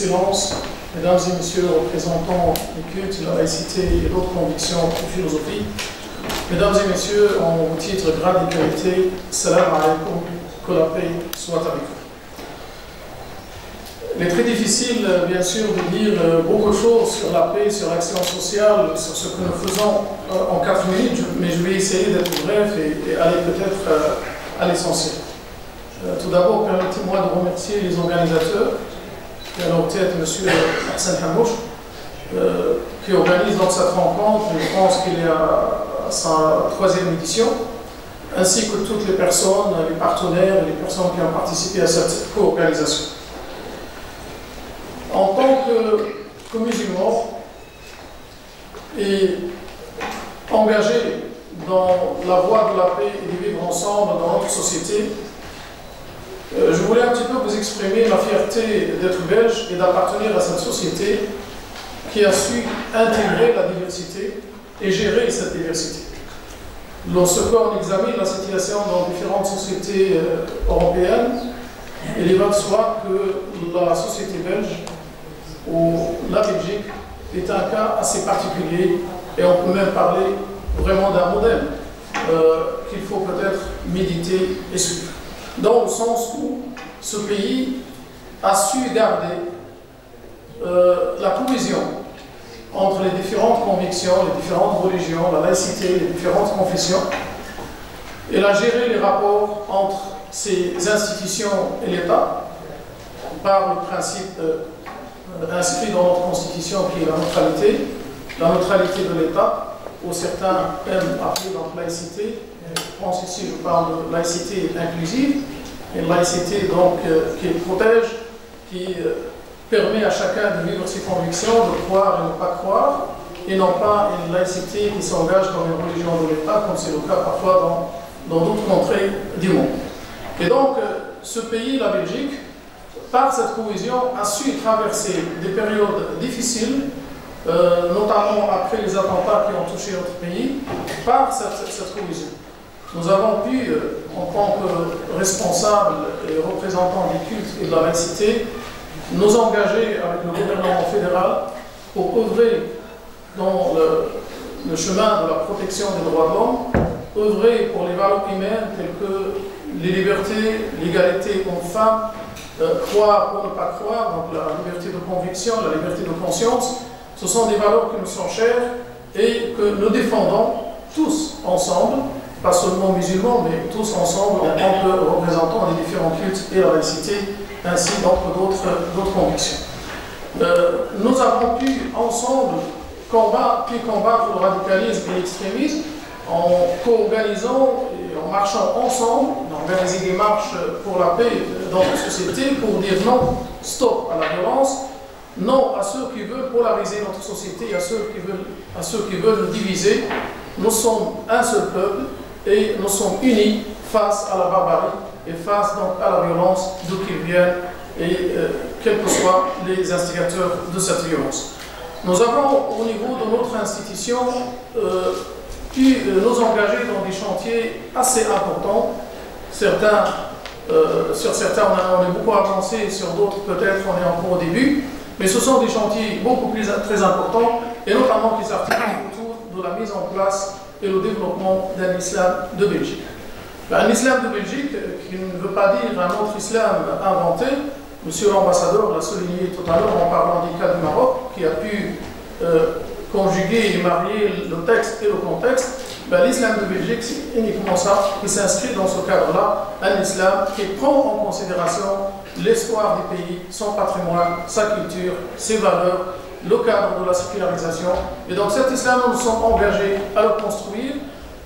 Excellences, Mesdames et Messieurs, représentants du culte, de la laïcité et d'autres convictions et philosophies, Mesdames et Messieurs, en vos titres, grade et qualité, salam alaikum, que la paix soit avec vous. Il est très difficile, bien sûr, de dire beaucoup de choses sur la paix, sur l'action sociale, sur ce que nous faisons en 4 minutes, mais je vais essayer d'être bref et aller peut-être à l'essentiel. Tout d'abord, permettez-moi de remercier les organisateurs, et à leur tête, M. Hassan Hamouch, qui organise donc cette rencontre. Je pense qu'il est à sa 3e édition, ainsi que toutes les personnes, les partenaires et les personnes qui ont participé à cette co-organisation. En tant que musulmans et engagés dans la voie de la paix et de vivre ensemble dans notre société, je voulais un petit peu vous exprimer ma fierté d'être belge et d'appartenir à cette société qui a su intégrer la diversité et gérer cette diversité. Lorsqu'on examine la situation dans différentes sociétés européennes, il va de soi que la société belge ou la Belgique est un cas assez particulier et on peut même parler vraiment d'un modèle qu'il faut peut-être méditer et suivre. Dans le sens où ce pays a su garder la cohésion entre les différentes convictions, les différentes religions, la laïcité, les différentes confessions. Il a géré les rapports entre ces institutions et l'État par le principe inscrit dans notre constitution qui est la neutralité de l'État, où certains aiment appeler donc laïcité. Je pense ici, je parle de laïcité inclusive, une laïcité donc qui protège, qui permet à chacun de vivre ses convictions, de croire et ne pas croire, et non pas une laïcité qui s'engage comme une religion de l'État, comme c'est le cas parfois dans d'autres contrées du monde. Et donc, ce pays, la Belgique, par cette cohésion, a su traverser des périodes difficiles, notamment après les attentats qui ont touché notre pays, par cette cohésion. Nous avons pu, en tant que responsables et représentants des cultes et de la laïcité, nous engager avec le gouvernement fédéral pour œuvrer dans le chemin de la protection des droits de l'homme, œuvrer pour les valeurs humaines telles que les libertés, l'égalité homme-femme, croire ou ne pas croire, donc la liberté de conviction, la liberté de conscience. Ce sont des valeurs qui nous sont chères et que nous défendons tous ensemble, pas seulement musulmans, mais tous ensemble en tant que représentants des différents cultes et la laïcité, ainsi donc d'autres convictions. Nous avons pu ensemble combattre le radicalisme et l'extrémisme en co-organisant et en marchant ensemble, organiser des marches pour la paix dans la société, pour dire non, stop à la violence, non à ceux qui veulent polariser notre société, à ceux qui veulent nous diviser. Nous sommes un seul peuple et nous sommes unis face à la barbarie et face donc à la violence d'où qu'ils viennent et quels que soient les instigateurs de cette violence. Nous avons au niveau de notre institution pu nous engager dans des chantiers assez importants. Sur certains on est beaucoup avancé, sur d'autres peut-être on est encore au début, mais ce sont des chantiers beaucoup très importants et notamment qui s'articulent autour de la mise en place et le développement d'un islam de Belgique. Un islam de Belgique qui ne veut pas dire un autre islam inventé. Monsieur l'ambassadeur l'a souligné tout à l'heure en parlant du cas du Maroc, qui a pu conjuguer et marier le texte et le contexte. L'islam de Belgique, c'est uniquement ça, qui s'inscrit dans ce cadre-là, un islam qui prend en considération l'histoire du pays, son patrimoine, sa culture, ses valeurs, le cadre de la sécularisation. Et donc cet islam, nous nous sommes engagés à le construire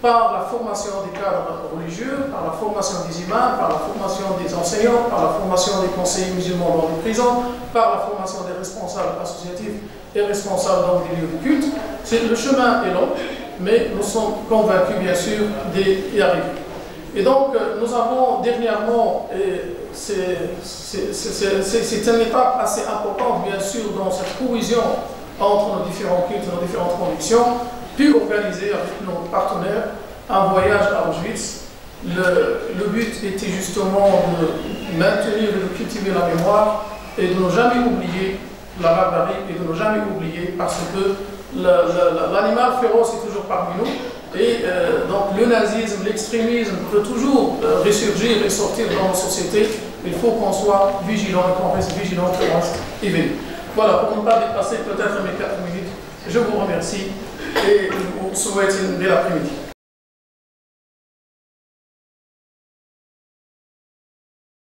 par la formation des cadres religieux, par la formation des imams, par la formation des enseignants, par la formation des conseillers musulmans dans les prisons, par la formation des responsables associatifs et responsables dans des lieux de culte. Le chemin est long, mais nous sommes convaincus, bien sûr, d'y arriver. Et donc, nous avons dernièrement, c'est une étape assez importante, bien sûr, dans cette cohésion entre nos différents cultes et nos différentes convictions, pu organiser avec nos partenaires un voyage à Auschwitz. Le but était justement de maintenir et de cultiver la mémoire et de ne jamais oublier la barbarie et de ne jamais oublier, parce que l'animal féroce est toujours parmi nous. Et donc le nazisme, l'extrémisme peut toujours ressurgir et sortir dans nos sociétés. Il faut qu'on soit vigilant et qu'on reste vigilant, qu'on reste éveillé. Voilà, pour ne pas dépasser peut-être mes 4 minutes, je vous remercie et je vous souhaite une belle après-midi.